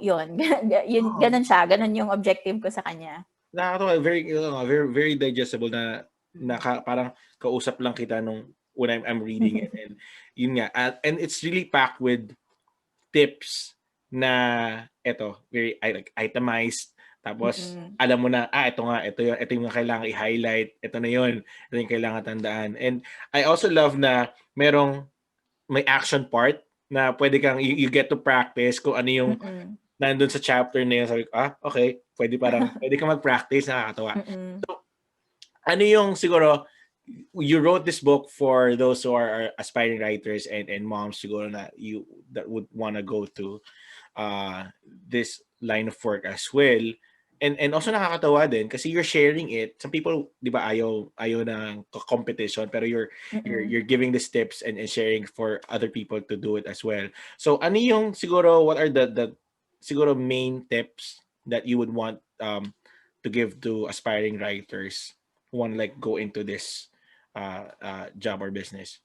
yun, yun Oo. gano'n siya, gano'n yung objective ko sa kanya. Nakakatawa, very very digestible na Mm. parang kausap lang kita nung when I'm reading it, and yun nga, and it's really packed with tips na eto, very like itemized. Tapos Mm. alam mo na, ito yung kailangan i-highlight, ito na yun, ito yung kailangan tandaan. And I also love na may action part na pwede kang you get to practice kung ano yung Mm. nandun sa chapter na yun. Sabi ko, okay, pwede ka mag-practice, nakakatawa. Mm. Ano yung siguro, you wrote this book for those who are aspiring writers and moms siguro na that would want to go to this line of work as well. And also nakakatawa din kasi you're sharing it. Some people, 'di ba, ayaw ng competition, pero Mm. you're giving these tips and sharing for other people to do it as well. So ano yung siguro, what are the siguro main tips that you would want to give to aspiring writers who want to like go into this job or business?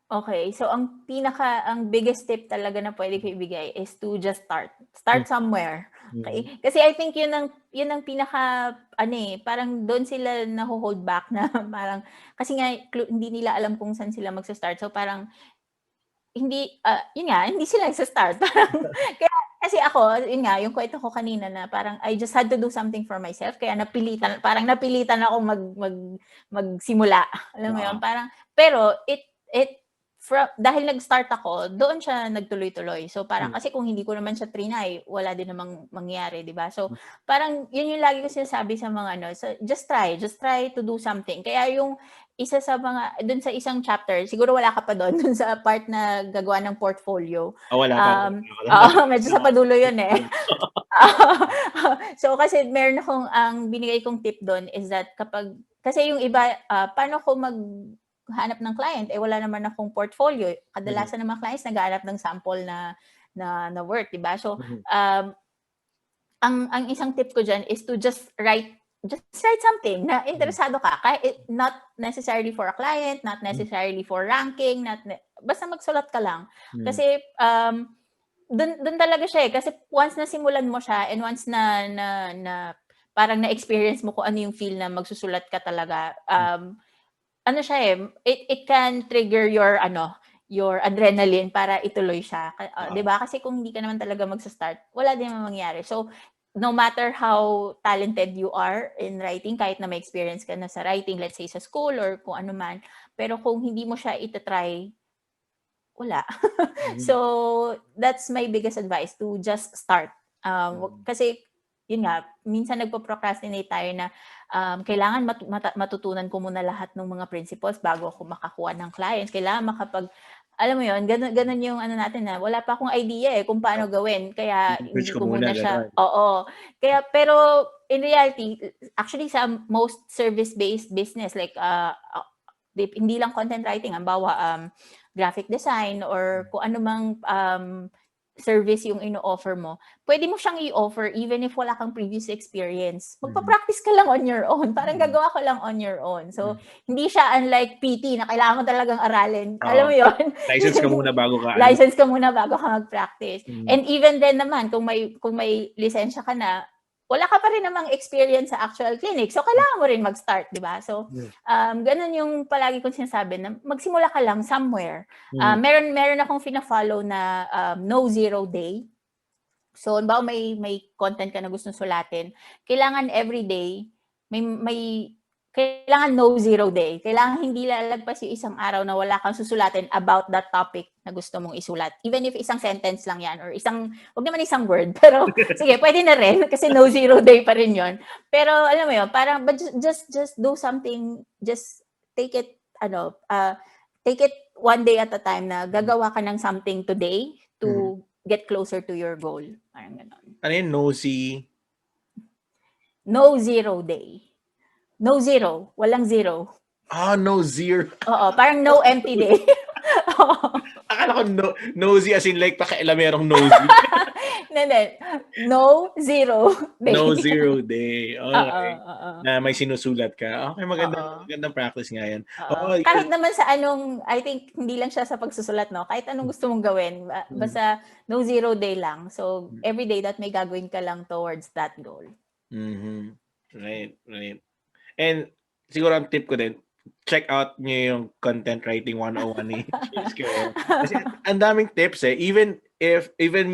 Okay, so ang biggest tip talaga na puwede ko ibigay is to just start. Start somewhere, Mm-hmm. okey? Kasi I think yun ang pinaka-ano, parang dun sila naho-hold back na parang kasi nga hindi nila alam kung saan sila magsa-start. So parang yun nga, hindi sila nagsa-start. Parang kaya kasi ako, yun nga, yung kwento ko kanina na parang I just had to do something for myself, kaya napilitan akong magsimula, alam mo yun? Parang pero dahil nag-start ako, doon siya nagtuloy-tuloy. So parang kasi kung hindi ko naman siya triny, wala din namang mangyayari, 'di ba? So parang yun yung lagi ko sinasabi sa mga ano, so just try to do something. Kaya yung isa sa mga dun sa isang chapter, siguro wala ka pa dun sa part na gagawa ng portfolio. Wala pa. Oo, medyo sa padulo yun, eh. So kasi meron ang binigay kong tip dun is that kasi yung iba, paano ko maghanap ng client, wala naman akong portfolio. Mhm. Kadalasan ng mga clients naghahanap ng sample na work, 'di ba? So, Mhm. ang isang tip ko diyan is to just write something na Mhm. interesado ka, kahit not necessarily for a client, not necessarily for ranking, basta magsulat ka lang. Mhm. Kasi, dun talaga siya, kasi once na simulan mo siya and once na parang na-experience mo kung ano yung feel na magsusulat ka talaga, ano siya, it can trigger your adrenaline para ituloy siya. 'Di Oo. ba? Kasi kung hindi ka naman talaga magsa-start, wala din namang mangyayari. So, no matter how talented you are in writing, kahit na may experience ka na sa writing, let's say sa school or kung ano man, pero kung hindi mo siya ita-try, wala. Mhm. So, that's my biggest advice, to just start. Mhm. Kasi yun nga, minsan nagpo-procrastinate tayo na, kailangan matutunan ko muna lahat ng mga principles bago ako makakuha ng clients. Kailangan alam mo yun, gano'n gano'n yung ano natin, na wala pa akong idea, kung paano gawin, kaya I-research hindi ko ko muna, muna siya, gano'n. oo. Pero in reality, actually sa most service-based business like, hindi lang content writing, halimbawa, graphic design or kung ano mang, service yung ino-offer mo, pwede mo siyang i-offer even if wala kang previous experience. Magpa-practice ka lang on your own. Parang gagawa ko lang on your own. So, hindi siya unlike PT na kailangan mo talagang aralin. Alam Oo. mo yun? License ka muna bago ka ano. License ka muna bago ka mag-practice. And even then naman, kung may lisensya ka na, wala ka pa rin namang experience sa actual clinic. So, kailangan mo rin mag-start, di ba? So, ganun yung palagi kong sinasabi na magsimula ka lang somewhere. Meron akong fina-follow na No Zero Day. So, may content ka na gustong sulatin, kailangan everyday may kailangan no zero day. Kailangan hindi lalagpas yung isang araw na wala kang susulatin about that topic na gusto mong isulat. Even if isang sentence lang yan or wag naman isang word, pero sige, pwede na rin kasi no zero day pa rin yon. Pero alam mo yun, parang but just do something, just take it take it one day at a time na gagawa ka ng something today to get closer to your goal. Parang ganon. Ano yun? Nosy? No zero day. No zero. Walang zero. No zero. Oo, parang no empty day. Akala ko nosy as in like pakialamerong nosy. Hindi. No zero day. No zero day. Okay. Oo. Na may sinusulat ka. Okay, magandang practice nga yan. Kahit naman sa I think hindi lang siya sa pagsusulat, no? Kahit anong gusto mong gawin, basta no zero day lang. So, every day that may gagawin ka lang towards that goal. Right. And siguro ang tip ko din, check out nyo yung content writing 101 ni Joice Carrera. Kasi ang daming tips even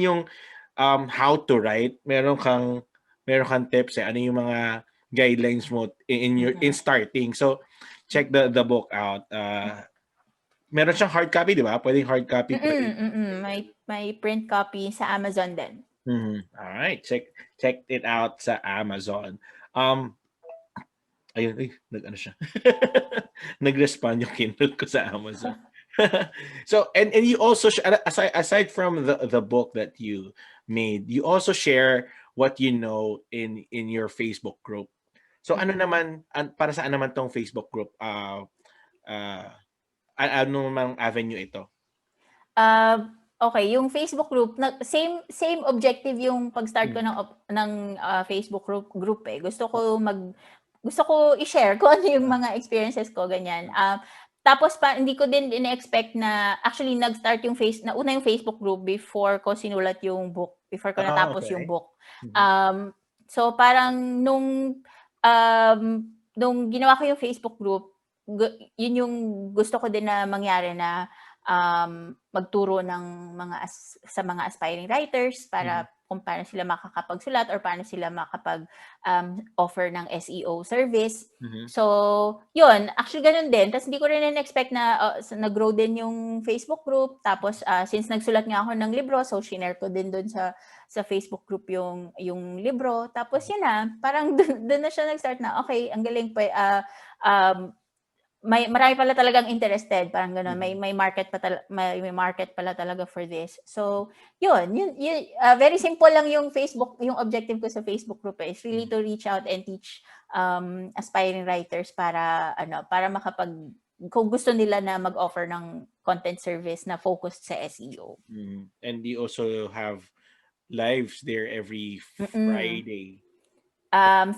yung how to write, meron kang tips ano yung mga guidelines mo in starting. So check the book out. Meron siyang hard copy, di ba? Pwedeng hard copy. May print copy sa Amazon din. All right. Check it out sa Amazon. Ayun, nag-ano siya. Nag-respond yung Kindle ko sa Amazon. So, and you also, aside from the book that you made, you also share what you know in your Facebook group. So, ano naman, para saan naman tong Facebook group? Ano namang avenue ito? Okay, yung Facebook group, same objective yung pag-start ko ng Facebook group eh. Gusto ko i-share kung ano yung mga experiences ko, ganyan. Tapos hindi ko din in-expect na actually nag-start nauna yung Facebook group before ko sinulat yung book, before ko natapos yung book. So parang nung ginawa ko yung Facebook group, yun yung gusto ko din na mangyari na magturo ng sa mga aspiring writers para kung paano sila makakapagsulat or paano sila offer ng SEO service. So, yun. Actually, ganun din. Tapos, hindi ko rin in-expect na nag-grow din yung Facebook group. Tapos, since nagsulat nga ako ng libro, so, shinare ko din dun sa Facebook group yung libro. Tapos, yun na. Parang dun na siya nag-start na, okay, ang galing pa. Marami pala talagang interested, parang gano'n. May market pala talaga for this. So, yun very simple lang yung objective ko sa Facebook group is really to reach out and teach aspiring writers para kung gusto nila na mag-offer ng content service na focused sa SEO. And you also have lives there every Friday.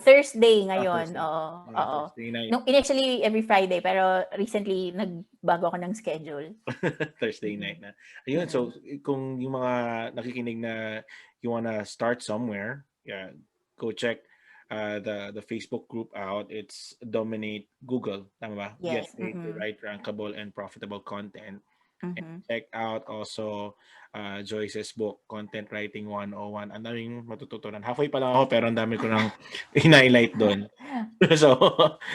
Thursday ngayon. Oo. Thursday night. Initially every Friday, pero recently nagbago ako ng schedule. Thursday night na. Ayun, so kung yung mga nakikinig na you wanna start somewhere, go check the Facebook group out. It's Dominate Google, tama ba? Yes. Get paid to write rankable and profitable content. And check out also Joice's book, Content Writing 101. Ang daming matututunan. Halfway pa lang ako pero ang dami ko nang in-highlight doon. So,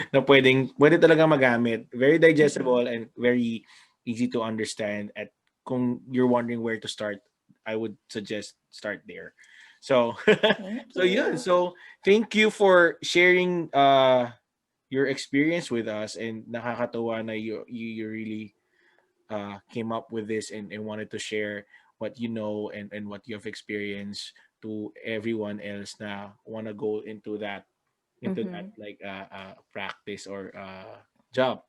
na pwede talaga magamit. Very digestible and very easy to understand. At kung you're wondering where to start, I would suggest start there. So, So, thank you for sharing your experience with us, and nakakatuwa na you really came up with this and wanted to share what you know and what you have experienced to everyone else na want to go into that like practice or job.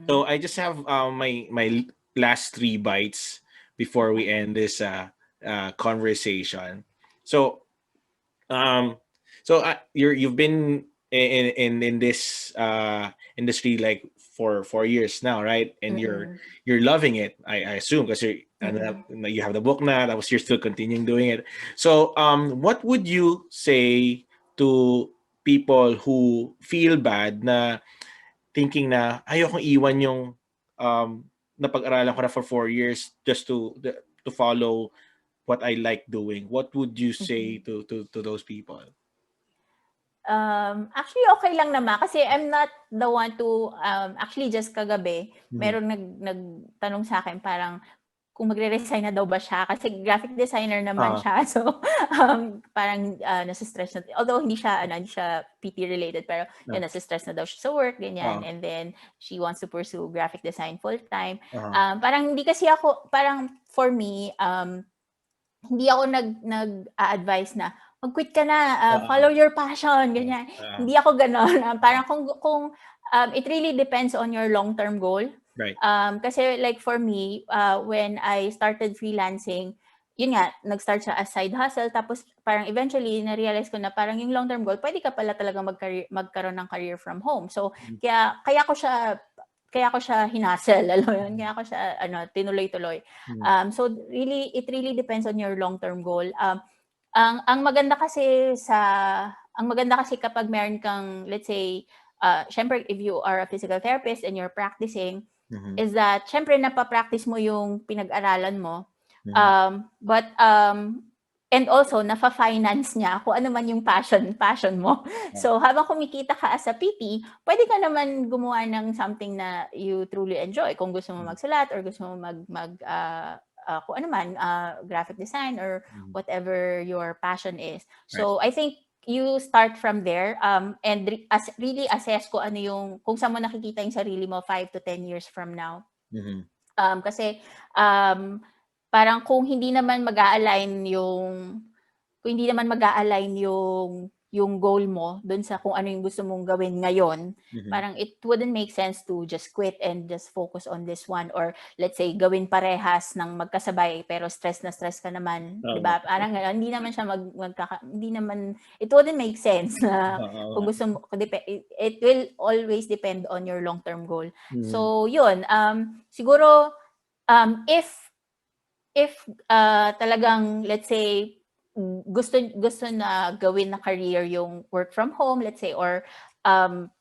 So I just have my last 3 bites before we end this conversation. So um, you've been in this industry like for 4 years now, right? And Mm-mm. you're loving it, I assume, because Mm-mm. you have the book now. That was you're still continuing doing it. So what would you say to people who feel bad na thinking na ayokong iwan yung um, napag-aralan ko na for 4 years just to follow what I like doing? What would you say Mm-mm. to those people? Actually okay lang naman kasi I'm not the one to actually just kagabi Mhm. meron nagtanong sa akin parang kung magre-resign na daw ba siya kasi graphic designer naman Ah, siya. So parang nasa-stress na although hindi siya PT related pero yun ah, nasa-stress na daw siya sa work ganyan ah, and then she wants to pursue graphic design full time. ah, Parang hindi kasi ako parang for me hindi ako nag-a-advise na mag-quit ka na, ah, follow your passion, ah, ganyan. ah, Hindi ako gano'n. ah, Parang kung it really depends on your long-term goal. right. Kasi like for me, when I started freelancing, yun nga, nag-start siya as side hustle. Tapos parang eventually, na-realize ko na parang yung long-term goal, pwede ka pala talaga magkaroon ng career from home. So, Mhm, kaya ko siya hinasel, alam mo yun? Kaya ko siya tinuloy-tuloy. mhm, So really it really depends on your long-term goal. Ang maganda kasi kapag meron kang let's say syempre if you are a physical therapist and you're practicing mhm, is that syempre napa-practice mo yung pinag-aralan mo. mhm, But and also nafa-finance niya kung ano man yung passion mo. ah, So habang kumikita ka as a PT, pwede ka naman gumawa ng something na you truly enjoy. Kung gusto mo mhm, magsulat or gusto mo kung ano man, graphic design or mhm, whatever your passion is. right. So I think you start from there and really assess kung saan mo nakikita yung sarili mo 5 to 10 years from now. Mhm, Kasi um, parang kung hindi naman mag-a-align yung goal mo dun sa kung ano yung gusto mong gawin ngayon, mhm, parang it wouldn't make sense to just quit and just focus on this one or let's say gawin parehas ng magkasabay pero stress na stress ka naman, 'di tama. ba? Parang gano'n, hindi naman siya hindi naman it wouldn't make sense na Oo kung nga. gusto mo it will always depend on your long-term goal. Mhm, So, yun, siguro if talagang let's say gusto gusto na gawin na career yung work from home, let's say, or um,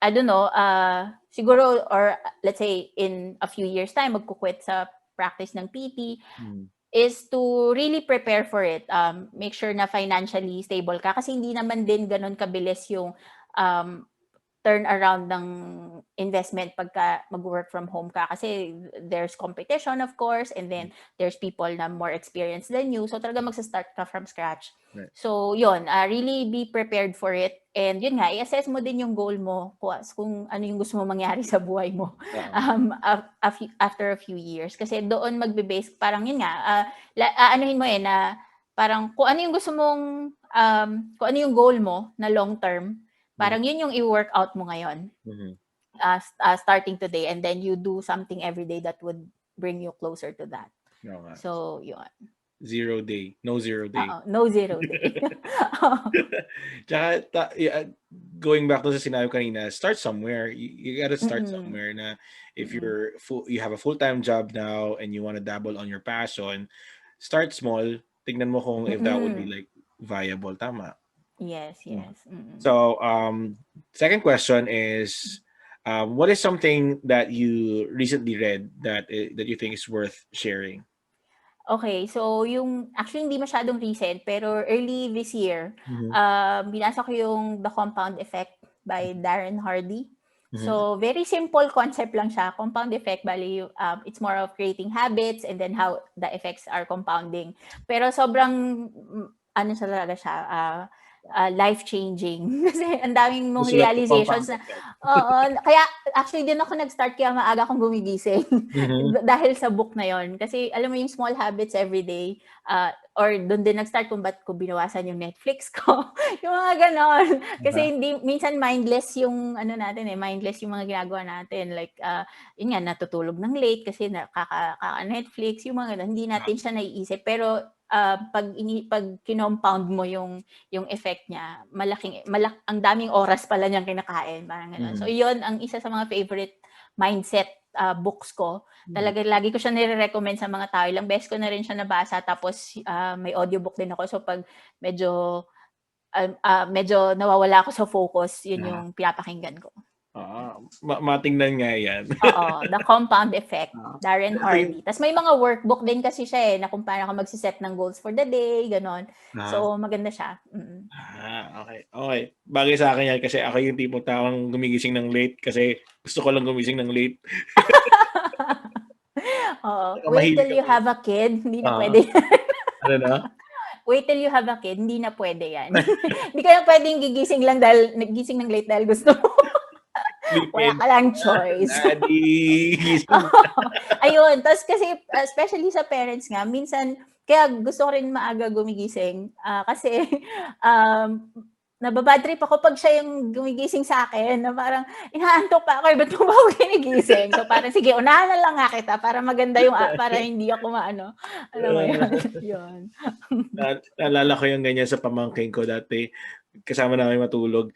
I don't know, siguro, or let's say in a few years time, magkukwit sa practice ng PT, mhm, is to really prepare for it. Make sure na financially stable ka kasi hindi naman din ganun kabilis yung um, turn around ng investment pagka mag-work from home ka kasi there's competition of course and then there's people na more experienced than you so talaga magsa-start ka from scratch. right. So yun, really be prepared for it and yun nga i-assess mo din yung goal mo kung ano yung gusto mo mangyari sa buhay mo Oo. after a few years kasi doon magbe-base parang yun nga anuhin mo na parang kung ano yung goal mo na long term. Mhm, Parang yun yung i-workout mo ngayon, mhm. starting today and then you do something every day that would bring you closer to that. Oo nga. So, yun. Zero day. No zero day. Oo, no zero day. Tsaka going back to sa sinabi ko kanina, start somewhere. You gotta start Mm, somewhere na if mm, you have a full-time job now and you want to dabble on your passion, start small. Tignan mo kung if that would be mm. like viable. Tama. Yes, Mm. yes. Mm. So, second question is, what is something that you recently read that you think is worth sharing? Okay, so actually hindi masyadong recent pero early this year, Mhm, binasa ko yung The Compound Effect by Darren Hardy. mhm, So very simple concept lang siya. Compound effect, bali it's more of creating habits and then how the effects are compounding. Pero sobrang ano siya talaga siya, life-changing. Kasi ang daming mong Susulat ko realizations compound na, effect. oo, kaya actually din ako nag-start kaya maaga akong gumigising Mhm. dahil sa book na yon. Kasi alam mo yung small habits every day, or doon din nag-start kung ba't ko binawasan yung Netflix ko, yung mga ganon. Uh-huh. Kasi hindi, minsan mindless yung ano natin mindless yung mga ginagawa natin. Like, yun nga, natutulog ng late kasi kaka-Netflix, yung mga ganon. Hindi natin siya naiisip. Pero pag kinompound mo yung effect niya, ang daming oras pala niyang kinakain, parang gano'n. So, yun ang isa sa mga favorite mindset books ko. Talaga, lagi ko siya nire-recommend sa mga tao. Ilang beses ko na rin siya nabasa, tapos may audiobook din ako. So, pag medyo nawawala ako sa focus, yun yung pinapakinggan ko. Matingnan nga yan. Oo, The Compound Effect, Darren Ito yung, Hardy. Tapos may mga workbook din kasi siya na kung paano ka magsiset ng goals for the day, ganon. So, maganda siya. Okay. Okay. Bagay sa akin yan kasi ako yung tipong taong gumigising ng late kasi gusto ko lang gumising ng late. Oo. Saka Wait mahilig till you ako. have a kid, hindi na Ah, pwede. ano na? Wait till you have a kid, hindi na pwede yan. Hindi ka lang pwedeng gigising lang dahil nagising ng late dahil gusto mo. Wala Sleeping. ka lang choice. Daddy. Gising. Ayun. Tapos kasi, especially sa parents nga, minsan, kaya gusto ko rin maaga gumigising. Kasi, nababad trip ako pag siya yung gumigising sa akin na parang, inaantok pa ako, ba't mo ba ako ginigising? So parang, sige, unahan na lang nga kita para maganda yung, para hindi ako maano. Alam mo yun? Yun. Naalala ko yung ganyan sa pamangkin ko dati. Kasama namin matulog.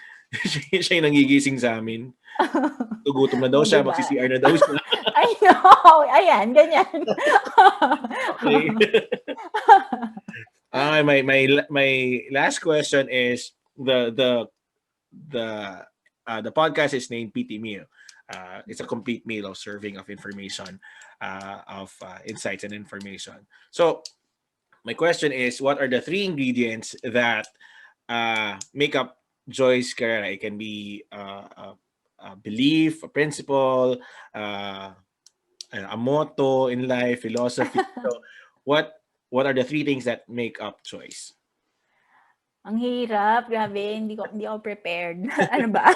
Siya yung nangigising sa amin. Gugutom na daw O, siya, diba? magsi-CR na daw siya. I know. Ayan, ganyan. Okay. My last question is the the podcast is named PT Meal. It's a complete meal of serving of information, of insights and information. So my question is, what are the three ingredients that make up Joice Carrera? It can be a belief, a principle, a motto in life, philosophy. So what are the three things that make up Joice? Ang hirap, grabe, hindi ako prepared. Ano ba?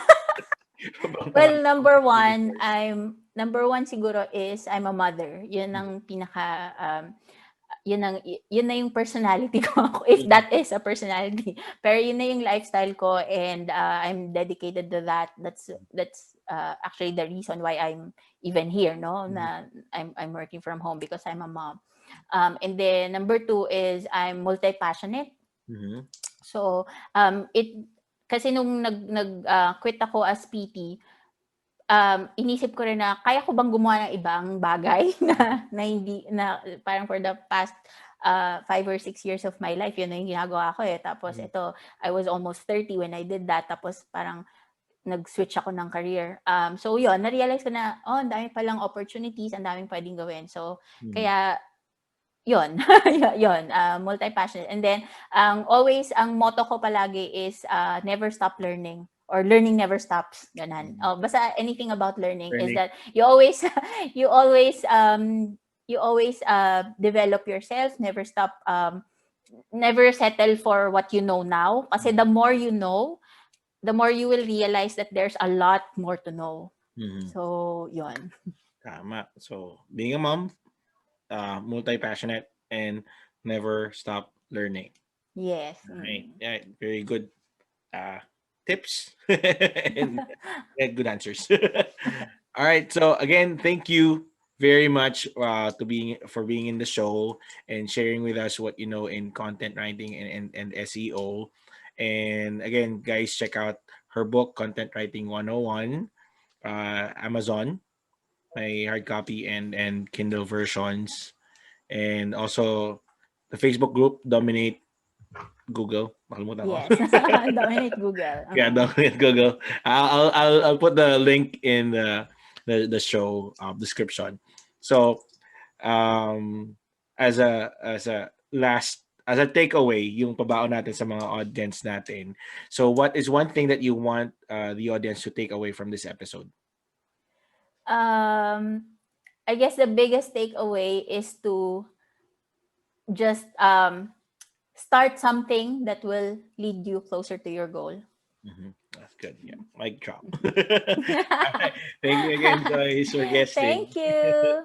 Well, number one siguro is I'm a mother. Yun ang pinaka yun na yung personality ko, if that is a personality. Pero yun na yung lifestyle ko, and I'm dedicated to that. That's actually the reason why I'm even here, no? Na I'm working from home because I'm a mom. And then number two is I'm multi-passionate. Mm-hmm. So, it kasi nung quit ako as PT, inisip ko rin na kaya ko bang gumawa ng ibang bagay na hindi na parang for the past 5 or 6 years of my life, yun na yung ginagawa ko eh. Tapos ito, I was almost 30 when I did that. Tapos parang nag-switch ako ng career. So yun, na-realize ko na, ang dami palang opportunities, ang daming pwedeng gawin. So, kaya yun, yun, multi-passionate. And then, always, ang motto ko palagi is never stop learning, or learning never stops. Ganun. Basta anything about learning is Learning. that you always, you always, you always develop yourself, never stop, never settle for what you know now. Kasi the more you know, the more you will realize that there's a lot more to know. So, yun. Tama. So being a mom, multi-passionate, and never stop learning. Yes. Right. Yeah, very good tips and good answers. All right. So again, thank you very much for being in the show and sharing with us what you know in content writing and SEO. And again, guys, check out her book, Content Writing 101, Amazon, my hard copy and Kindle versions, and also the Facebook group Dominate Google. Nakalimutan ko. Yes. Dominate Google. Yeah, Dominate Google. I'll put the link in the show description. So um as a takeaway, yung pabaon natin sa mga audience natin. So what is one thing that you want the audience to take away from this episode? I guess the biggest takeaway is to just start something that will lead you closer to your goal. That's good. Yeah. Mic drop. All right. Thank you again, Joyce, for guesting. Thank you.